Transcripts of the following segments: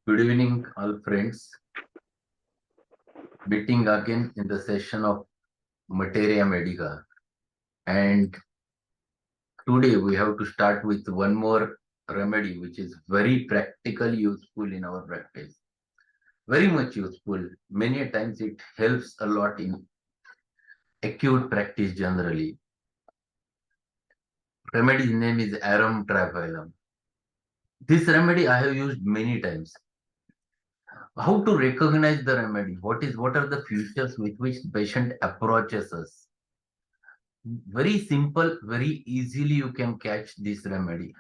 Good evening, all friends. Meeting again in the session of Materia Medica. And today we have to start with one more remedy which is very practically useful in our practice. Very much useful. Many times it helps a lot in acute practice generally. Remedy's name is Arum Triphyllum. This remedy I have used many times. How to recognize the remedy? What are the features with which the patient approaches us? Very simple, very easily you can catch this remedy.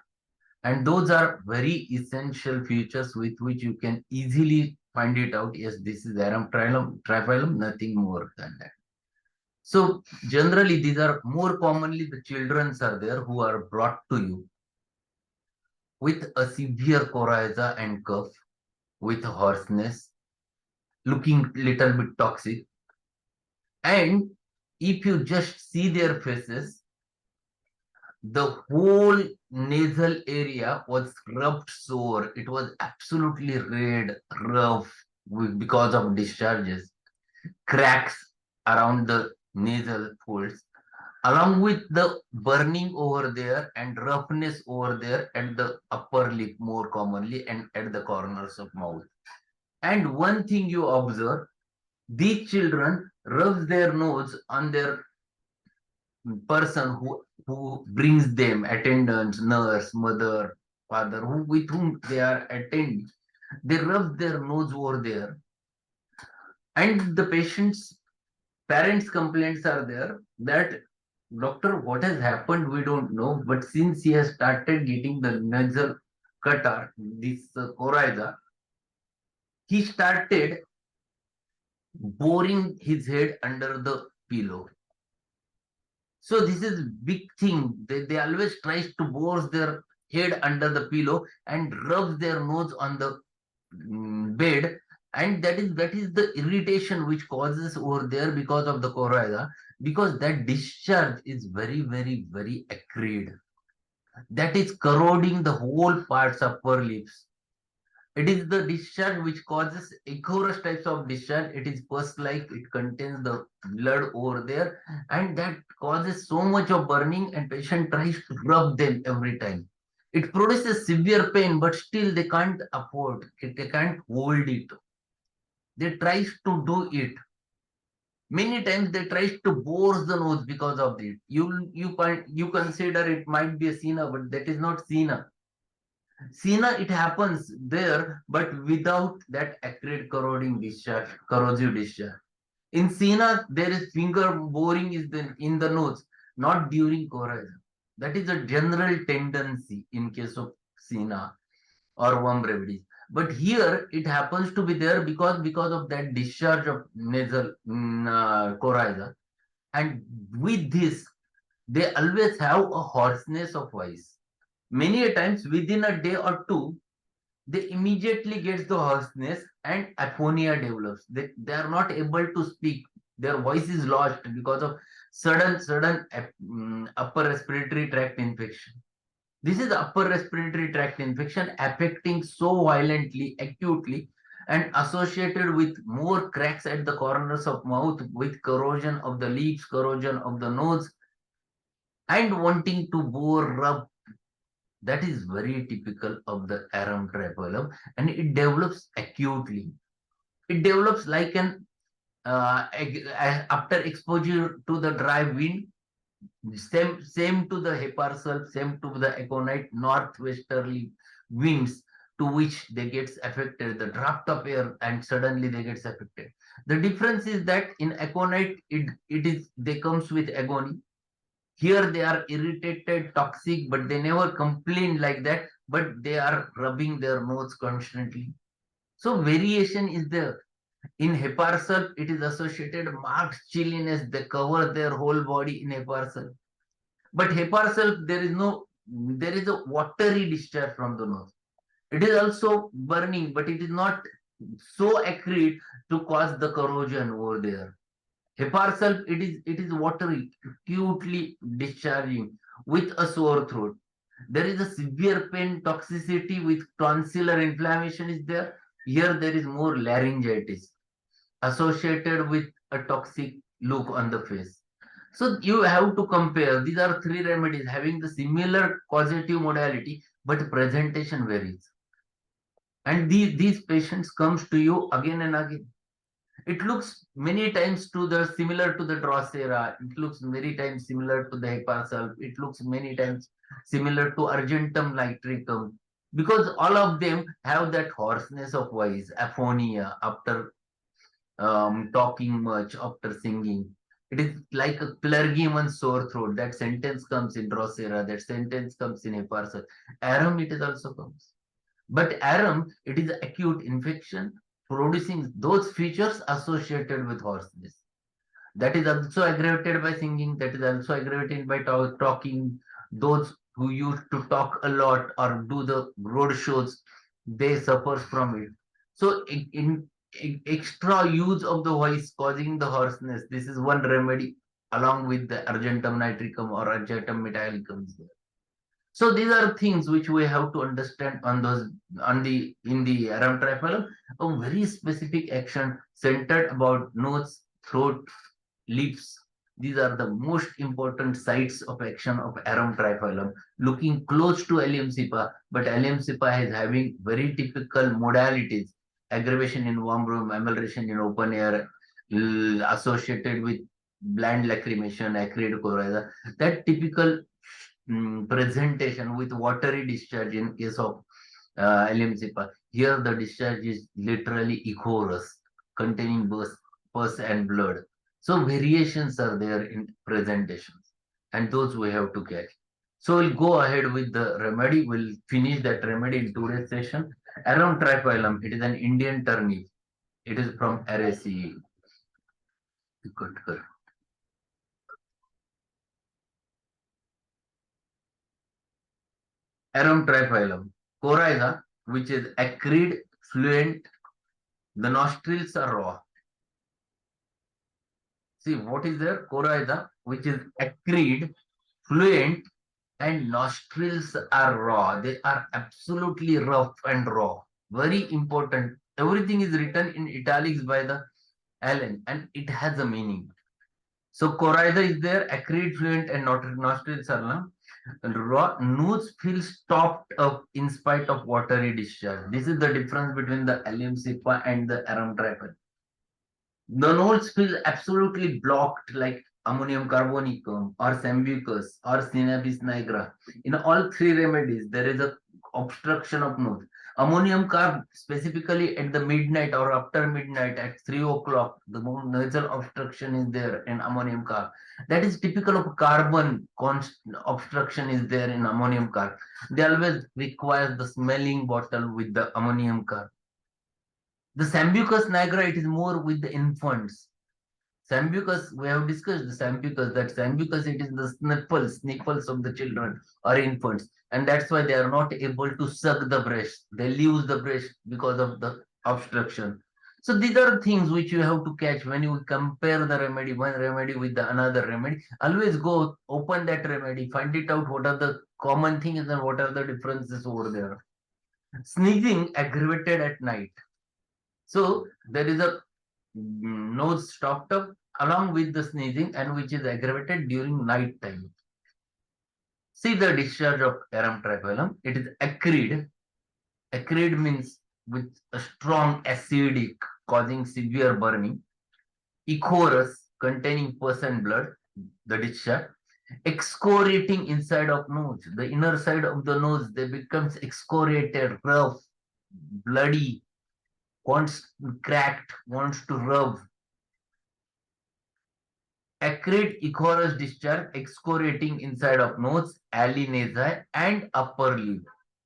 And those are very essential features with which you can easily find it out. Yes, this is Arum Triphyllum, nothing more than that. So generally, these are more commonly the children are there who are brought to you with a severe coryza and cough, with hoarseness, looking little bit toxic. And if you just see their faces, the whole nasal area was rubbed sore. It was absolutely red, rough because of discharges, cracks around the nasal folds, along with the burning over there and roughness over there at the upper lip more commonly and at the corners of mouth. And one thing you observe, these children rub their nose on their person who brings them, attendants, nurse, mother, father, with whom they are attending, they rub their nose over there, and the patient's parents' complaints are there that doctor, what has happened, we don't know, but since he has started getting the nasal catarrh, this coryza, he started boring his head under the pillow. So this is big thing. They always tries to bore their head under the pillow and rubs their nose on the bed, and that is the irritation which causes over there because of the coryza, because that discharge is very acrid. That is corroding the whole parts upper lips. It is the discharge which causes echorous types of discharge. It is pus-like. It contains the blood over there, and that causes so much of burning. And patient tries to rub them every time. It produces severe pain, but still they can't afford. They can't hold it. They tries to do it. Many times they tries to bore the nose because of it. You consider it might be a Sina, but that is not Sina. Sina, it happens there, but without that acrid corroding discharge, corrosive discharge. In Sina, there is finger boring in the nose, not during coryza. That is a general tendency in case of Sina or worm remedies. But here it happens to be there because of that discharge of nasal coryza. And with this, they always have a hoarseness of voice. Many a times within a day or two, they immediately get the hoarseness and aphonia develops. They are not able to speak. Their voice is lost because of sudden upper respiratory tract infection. This is upper respiratory tract infection affecting so violently, acutely, and associated with more cracks at the corners of mouth, with corrosion of the lips, corrosion of the nose, and wanting to bore, rub. That is very typical of the Arum Triphyllum, and it develops acutely. It develops like an after exposure to the dry wind, same to the Heparsal, same to the Aconite northwesterly winds to which they gets affected, the draft of air, and suddenly they gets affected. The difference is that in Aconite, it is they comes with agony. Here they are irritated, toxic, but they never complain like that, but they are rubbing their nose constantly. So variation is there. In Heparsal, it is associated marked chilliness. They cover their whole body in Heparsal. But Heparsal, there is a watery discharge from the nose. It is also burning, but it is not so acrid to cause the corrosion over there. Heparsal, it is watery, acutely discharging with a sore throat. There is a severe pain toxicity with tonsillar inflammation is there, Here there is more laryngitis associated with a toxic look on the face. So you have to compare. These are three remedies having the similar causative modality, but presentation varies. And these patients comes to you again and again. It looks many times to the similar to the Drosera. It looks many times similar to the Heparsal. It looks many times similar to Argentum nitricum, because all of them have that hoarseness of voice, aphonia after talking much, after singing. It is like a clergyman sore throat. That sentence comes in Drosera. That sentence comes in Heparsal. Arum, it is also comes. But arum, it is acute infection producing those features associated with hoarseness. That is also aggravated by singing. That is also aggravated by talking. Those who used to talk a lot or do the road shows, they suffer from it. So extra use of the voice causing the hoarseness. This is one remedy along with the argentum nitricum or argentum metallicum. So these are things which we have to understand on those on the in the Arum Triphyllum, a very specific action centered about nose, throat, lips. These are the most important sites of action of Arum Triphyllum, looking close to Allium cepa, but Allium cepa is having very typical modalities: aggravation in warm room, amelioration in open air, associated with bland lacrimation, acrid coryza. That typical presentation with watery discharge in case of LMCPA. Here the discharge is literally ichorous, containing pus and blood. So variations are there in presentations, and those we have to catch. So we'll go ahead with the remedy. We'll finish that remedy in today's session. Arum triphyllum, it is an Indian turnip. It is from Araceae. Arum triphyllum. Coryza, which is acrid, fluent. The nostrils are raw. See, what is there? Coryza, which is acrid, fluent, and nostrils are raw. They are absolutely rough and raw. Very important. Everything is written in italics by the Allen, and it has a meaning. So coryza is there, acrid, fluent, and nostrils are raw. Raw nose feels stopped up in spite of watery discharge. This is the difference between the Allium cepa and the Arum triphyllum. The nodes feel absolutely blocked like ammonium carbonicum or sambucus or Cannabis nigra. In all three remedies, there is a obstruction of nose. Ammonium carb, specifically at the midnight or after midnight at 3 o'clock, the nasal obstruction is there in ammonium carb. That is typical of carbon obstruction is there in ammonium carb. They always require the smelling bottle with the ammonium carb. The Sambucus nigra, it is more with the infants. Sambucus, we have discussed the Sambucus, that Sambucus, it is the sniffles of the children or infants. And that's why they are not able to suck the breast. They lose the breast because of the obstruction. So these are things which you have to catch when you compare the remedy, one remedy with the another remedy. Always go open that remedy, find it out what are the common things and what are the differences over there. Sneezing aggravated at night. So there is a nose stopped up along with the sneezing and which is aggravated during night time. See the discharge of Arum triphyllum. It is acrid. Acrid means with a strong acidic causing severe burning. Ichorous containing pus and blood, the discharge. Excoriating inside of nose. The inner side of the nose, they becomes excoriated, rough, bloody, wants cracked, wants to rub. Acrid ichorous discharge excoriating inside of nose, allinase, and upper lip,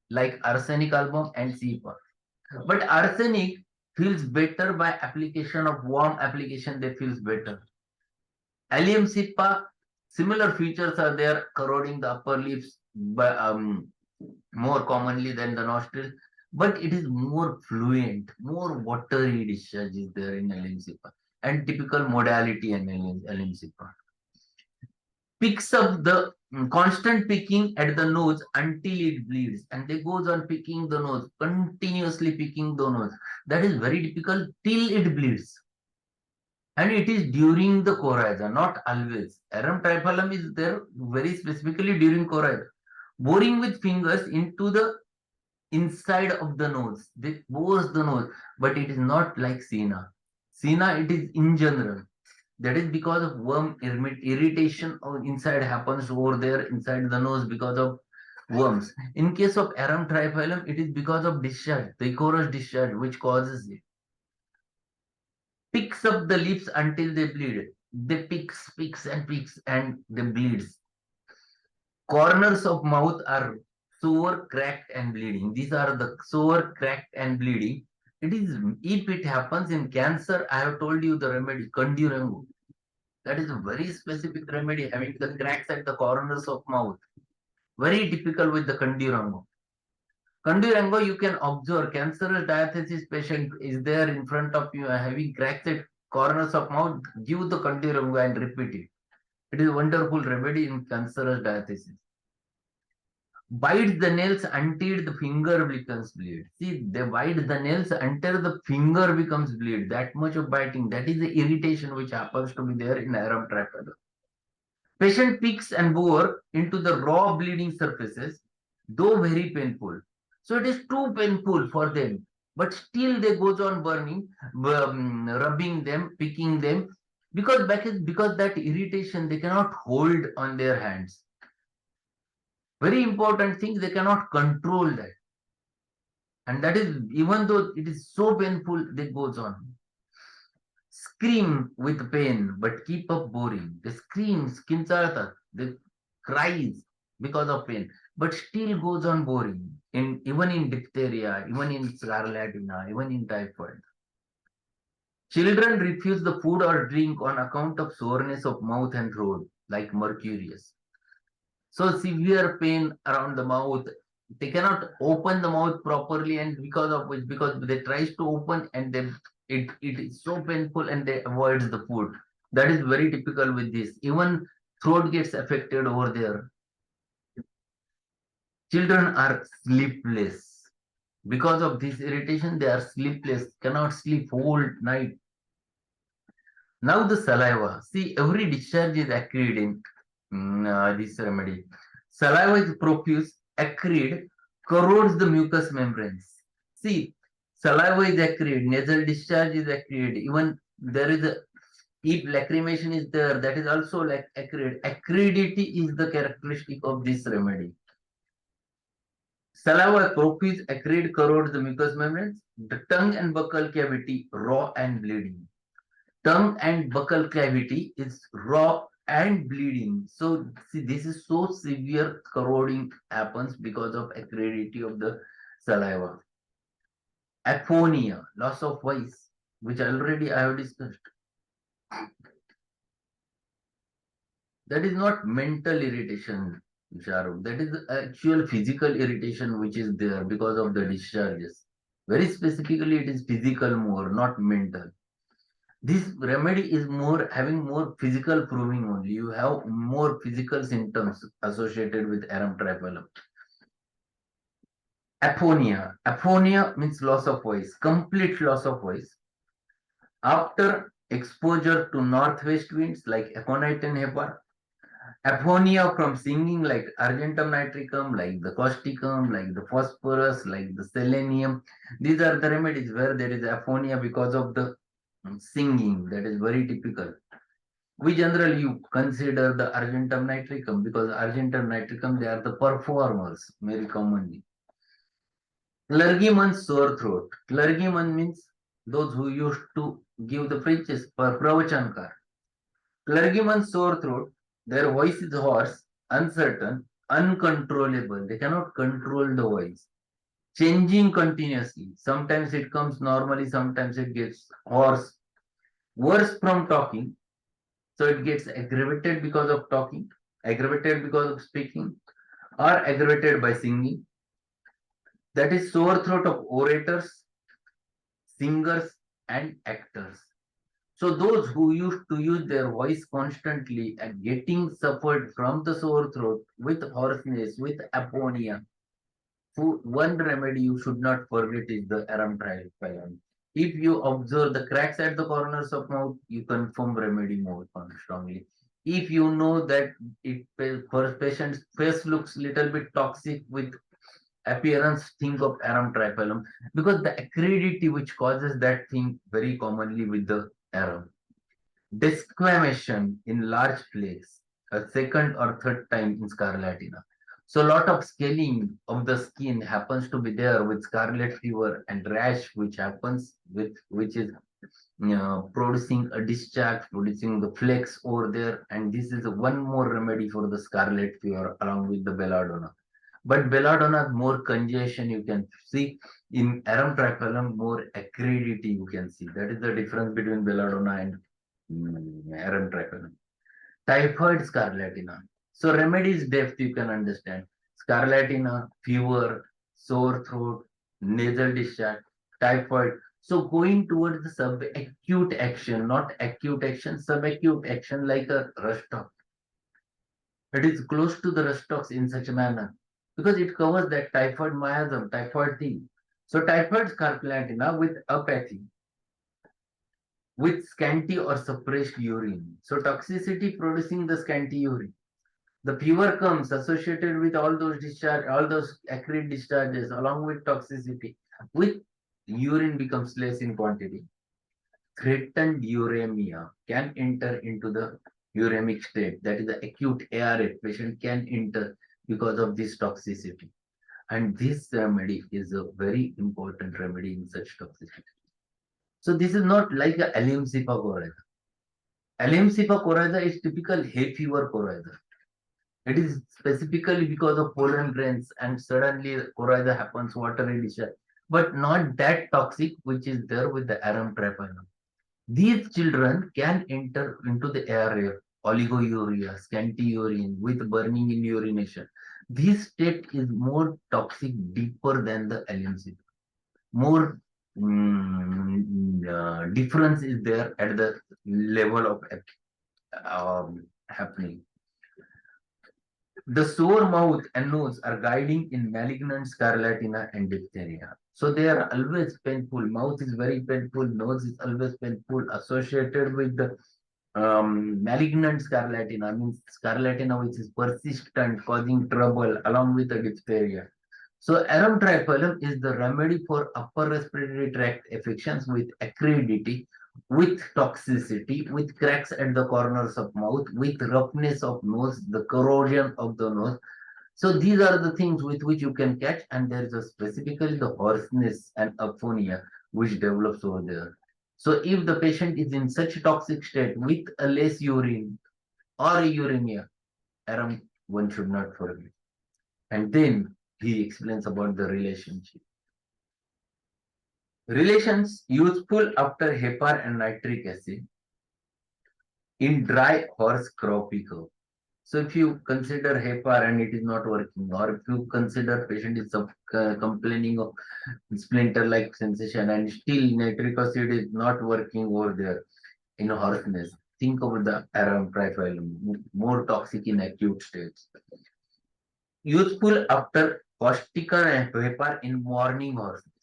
like arsenic album and cepa. But arsenic feels better by application of warm application, they feels better. Allium cepa, similar features are there, corroding the upper lips more commonly than the nostrils, but it is more fluent, more watery discharge is there in Allium cepa, and typical modality in Allium cepa. picks up the constant picking at the nose until it bleeds, and they goes on picking the nose, continuously picking the nose. That is very difficult till it bleeds. And it is during the coryza, not always. Arum triphyllum is there very specifically during coryza. Boring with fingers into the inside of the nose. They bores the nose, but it is not like Sena. Sena, it is in general. That is because of worm irritation inside happens over there inside the nose because of worms. In case of Arum triphyllum, it is because of discharge, the ichorous discharge, which causes it. Picks up the lips until they bleed. They picks and they bleeds. Corners of mouth are sore, cracked, and bleeding. These are the sore, cracked, and bleeding. It is if it happens in cancer, I have told you the remedy, Kandurangu. That is a very specific remedy, having the cracks at the corners of mouth. Very typical with the Kandurangu. Kandurangu, you can observe cancerous diathesis patient is there in front of you having cracks at corners of mouth. Give the Kandurangu and repeat it. It is a wonderful remedy in cancerous diathesis. Bite the nails until the finger becomes bleed. See, they bite the nails until the finger becomes bleed. That much of biting. That is the irritation which happens to be there in Arum triphyllum. Patient picks and bore into the raw bleeding surfaces, though very painful. So it is too painful for them, but still they goes on burning, rubbing them, picking them, because that irritation they cannot hold on their hands. Very important thing, they cannot control that. And that is, even though it is so painful, they goes on. Scream with pain, but keep up boring. They scream, they cries because of pain, but still goes on boring. Even in diphtheria, even in scarlatina, even in typhoid. Children refuse the food or drink on account of soreness of mouth and throat, like mercurius. So severe pain around the mouth, they cannot open the mouth properly, and because they tries to open and then it is so painful and they avoids the food. That is very typical with this. Even throat gets affected over there. Children are sleepless. Because of this irritation, they are sleepless, cannot sleep whole night. Now the saliva. See, every discharge is acrid in this remedy. Saliva is profuse, acrid, corrodes the mucous membranes. See, saliva is acrid, nasal discharge is acrid. Even there is a, if lacrimation is there, that is also like acrid. Acridity is the characteristic of this remedy. Saliva profuse, acrid, corrodes the mucous membranes. The tongue and buccal cavity raw and bleeding. Tongue and buccal cavity is raw and bleeding. So see, this is so severe corroding happens because of acridity of the saliva. Aphonia, loss of voice, which already I have discussed. That is not mental irritation, Shahrukh. That is actual physical irritation which is there because of the discharges. Very specifically, it is physical more, not mental. This remedy is more having more physical proving only. You have more physical symptoms associated with Arum triphyllum. Aphonia. Aphonia means loss of voice, complete loss of voice. After exposure to northwest winds like aconite and hepar, aphonia from singing like argentum nitricum, like the causticum, like the phosphorus, like the selenium. These are the remedies where there is aphonia because of the singing. That is very typical. We generally you consider the argentum nitricum because argentum nitricum, they are the performers very commonly. Clergyman sore throat. Clergyman means those who used to give the preaches for pravachankar. Clergyman sore throat, their voice is hoarse, uncertain, uncontrollable. They cannot control the voice. Changing continuously. Sometimes it comes normally, sometimes it gets hoarse. Worse from talking. So it gets aggravated because of talking, aggravated because of speaking, or aggravated by singing. That is sore throat of orators, singers, and actors. So those who used to use their voice constantly and getting suffered from the sore throat with hoarseness, with apnea, one remedy you should not forget is the Arum Triphyllum. If you observe the cracks at the corners of mouth, you confirm remedy more strongly. If you know that it for patient's face looks little bit toxic with appearance, think of Arum Triphyllum because the acridity which causes that thing very commonly with the arum. Desquamation in large plaques, a second or third time in scarlatina. So a lot of scaling of the skin happens to be there with scarlet fever and rash, which happens with which is producing a discharge, producing the flakes over there, and this is one more remedy for the scarlet fever along with the belladonna. But belladonna more congestion you can see in Arum Triphyllum, more acridity you can see. That is the difference between belladonna and Arum Triphyllum. Typhoid scarlatina. So remedies depth you can understand. Scarlatina, fever, sore throat, nasal discharge, typhoid. So going towards the subacute action, not acute action, subacute action like a rush. It is close to the restox in such a manner because it covers that typhoid miasm, typhoid thing. So typhoid scarlatina with apathy, with scanty or suppressed urine. So toxicity producing the scanty urine. The fever comes associated with all those discharge, all those acrid discharges along with toxicity. With urine becomes less in quantity. Threatened uremia can enter into the uremic state. That is the acute ARF patient can enter because of this toxicity. And this remedy is a very important remedy in such toxicity. So this is not like a Alemsipha coryza. Alemsipha coryza is typical hay fever coryza. It is specifically because of pollen grains and suddenly coryza happens watery discharge, but not that toxic which is there with the Arum Triphyllum. These children can enter into the area, oliguria, scanty urine with burning in urination. This state is more toxic, deeper than the LMC. More difference is there at the level of happening. The sore mouth and nose are guiding in malignant scarlatina and diphtheria. So they are always painful. Mouth is very painful. Nose is always painful, associated with the malignant scarlatina, means scarlatina which is persistent, causing trouble along with the diphtheria. So Arum Triphyllum is the remedy for upper respiratory tract infections with acridity, with toxicity, with cracks at the corners of mouth, with roughness of nose, the corrosion of the nose. So these are the things with which you can catch, and there is a specifically the hoarseness and aphonia which develops over there. So if the patient is in such a toxic state with a less urine or a uremia, Arum one should not forget. And then he explains about the relationship. Relations useful after heparin and nitric acid in dry horse crappie curve. So if you consider HEPAR and it is not working, or if you consider patient is complaining of splinter-like sensation and still nitric acid is not working over there in hoarseness, think about the Arum Triphyllum, more toxic in acute states. Useful after caustica and HEPAR in morning hoarseness.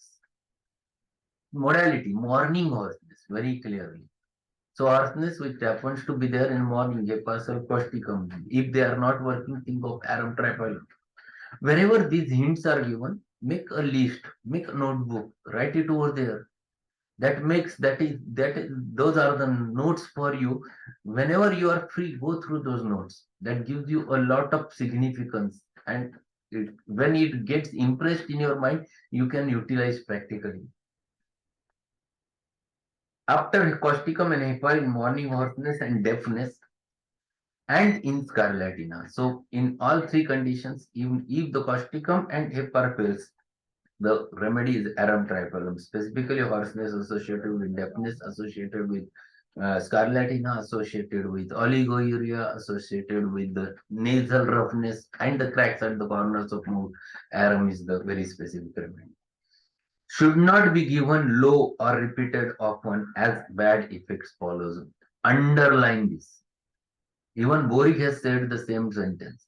Modality, morning hoarseness, very clearly. So hoarseness which happens to be there in morning, a parcel causticum. If they are not working, think of Arum Triphyllum. Wherever these hints are given, make a list, make a notebook, write it over there. That is those are the notes for you. Whenever you are free, go through those notes. That gives you a lot of significance, and when it gets impressed in your mind, you can utilize practically. After causticum and heparin, morning hoarseness and deafness, and in scarlatina. So in all three conditions, even if the causticum and hepar fails, the remedy is Arum Triphyllum, specifically hoarseness associated with deafness, associated with scarlatina, associated with oliguria, associated with the nasal roughness and the cracks at the corners of mouth. Arum is the very specific remedy. should not be given low or repeated often as bad effects follows. Underline this. Even Boric has said the same sentence.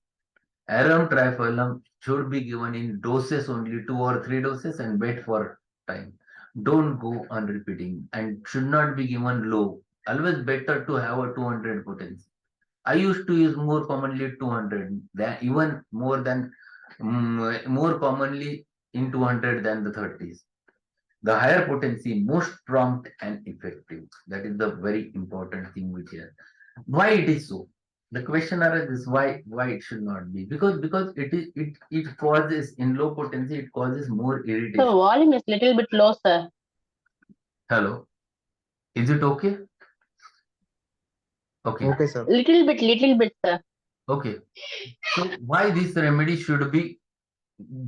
Arum Triphyllum should be given in doses only, 2 or 3 doses, and wait for time. Don't go on repeating and should not be given low. Always better to have a 200 potency. I used to use more commonly 200, even more commonly in 200 than the 30s. The higher potency, most prompt and effective. That is the very important thing which is. Why it is so? The question arises why it should not be, because it causes in low potency, it causes more The irritation. volume is little bit low, sir. Hello, is it okay? Okay, Okay, sir. Little bit, sir. okay. So why this remedy should be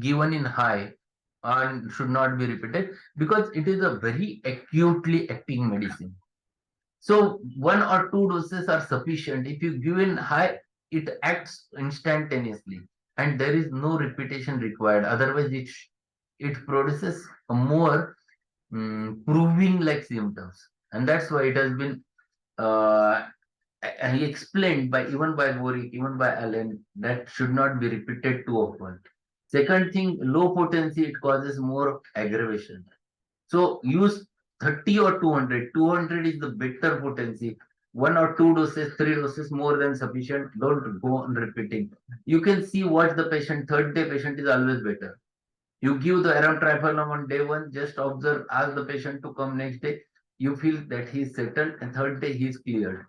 given in high and should not be repeated? Because it is a very acutely acting medicine. So 1 or 2 doses are sufficient. If you give in high, it acts instantaneously, and there is no repetition required. Otherwise, it produces a more proving like symptoms, and that's why it has been uh, he explained by even by Boric, even by Allen, that should not be repeated too often. Second thing, low potency, it causes more aggravation. So use 30 or 200. 200 is the better potency. 1 or 2 doses, 3 doses, more than sufficient. Don't go on repeating. You can see what the patient, third day patient is always better. You give the Arum Triphyllum on day one, just observe, ask the patient to come next day. You feel that he is settled, and third day he is cleared.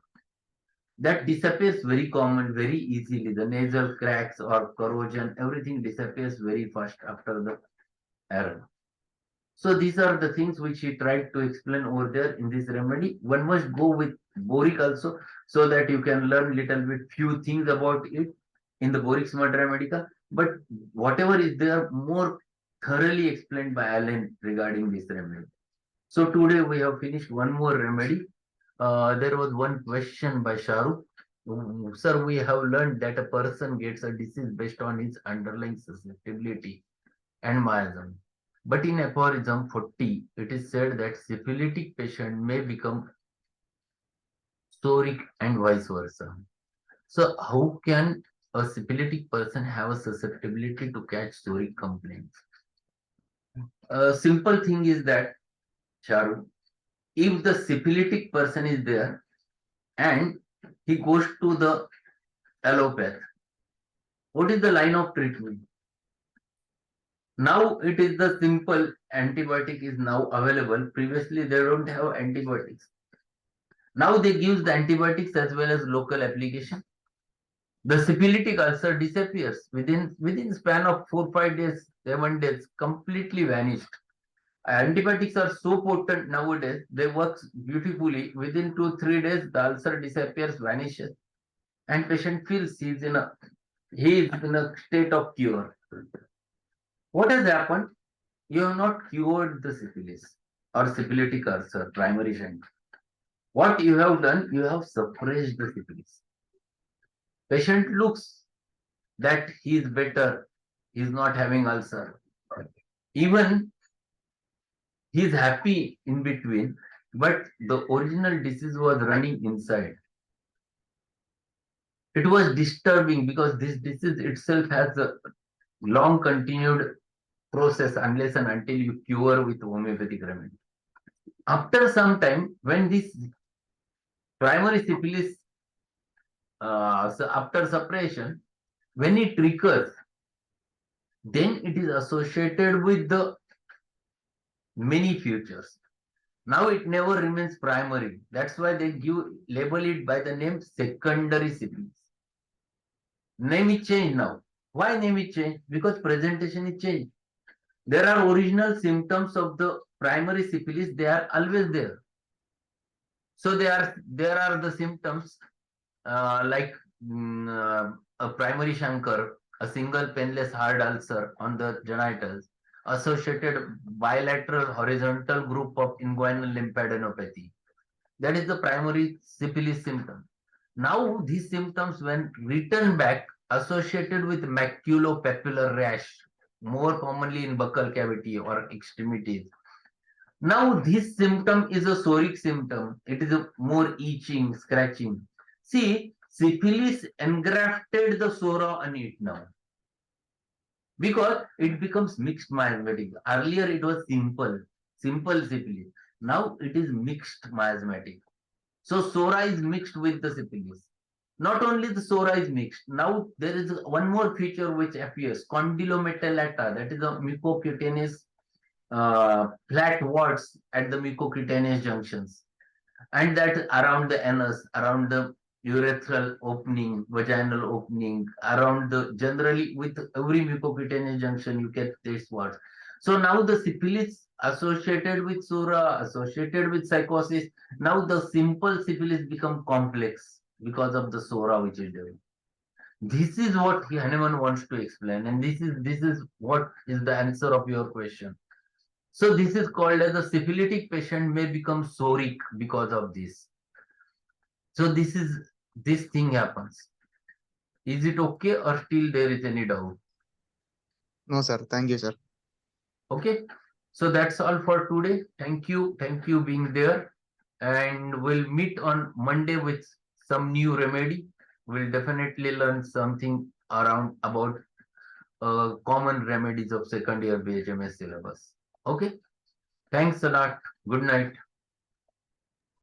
That disappears very common, very easily. The nasal cracks or corrosion, everything disappears very fast after the Arum. So these are the things which he tried to explain over there in this remedy. One must go with Boric also, so that you can learn little bit few things about it in the Boric's Mudra Medica. But whatever is there, more thoroughly explained by Allen regarding this remedy. So today we have finished one more remedy. There was one question by Shahrukh. Sir, we have learned that a person gets a disease based on his underlying susceptibility and miasm. But in aphorism 40, it is said that syphilitic patient may become psoric and vice versa. So how can a syphilitic person have a susceptibility to catch psoric complaints? A simple thing is that, Charu, if the syphilitic person is there and he goes to the allopath, what is the line of treatment? Now it is the simple antibiotic is now available. Previously they don't have antibiotics. Now they give the antibiotics as well as local application. The syphilitic ulcer disappears within span of 4 5 days, 7 days, completely vanished. Antibiotics are so potent nowadays; they work beautifully. Within 2 3 days, the ulcer disappears, vanishes, and patient feels he is in a state of cure. What has happened? You have not cured the syphilis or syphilitic ulcer, primary shunt. What you have done, you have suppressed the syphilis. Patient looks that he is better, he is not having ulcer. Even he is happy in between, but the original disease was running inside. It was disturbing because this disease itself has a long continued process unless and until you cure with homeopathic remedy. After some time, when this primary syphilis, so after suppression, when it recurs, then it is associated with the many futures. Now it never remains primary. That's why they label it by the name secondary syphilis. Name is changed now. Why name is changed? Because presentation is changed. There are original symptoms of the primary syphilis. They are always there. So there are the symptoms like a primary chancre, a single painless hard ulcer on the genitals, associated bilateral horizontal group of inguinal lymphadenopathy. That is the primary syphilis symptom. Now these symptoms, when returned back, associated with maculopapular rash, more commonly in buccal cavity or extremities, Now this symptom is a psoric symptom. It is a more itching, scratching. See, syphilis engrafted the psora on it now because it becomes mixed miasmatic. Earlier it was simple syphilis. Now it is mixed miasmatic. So psora is mixed with the syphilis. Not only the psora is mixed. Now there is one more feature which appears, condylometallata. That is a mucocutaneous flat warts at the mucocutaneous junctions, and that around the anus, around the urethral opening, vaginal opening, around the generally with every mucocutaneous junction you get this warts. So now the syphilis associated with sura, associated with psychosis. Now the simple syphilis become complex because of the sura which is there. This is what Hahnemann wants to explain, and this is what is the answer of your question. So this is called as a syphilitic patient may become psoric because of this. So this thing happens. Is it okay or still there is any doubt? No, sir. Thank you, sir. Okay. So that's all for today. Thank you being there. And we'll meet on Monday with some new remedy. We'll definitely learn something around about common remedies of second year BHMS syllabus. Okay. Thanks a lot. Good night.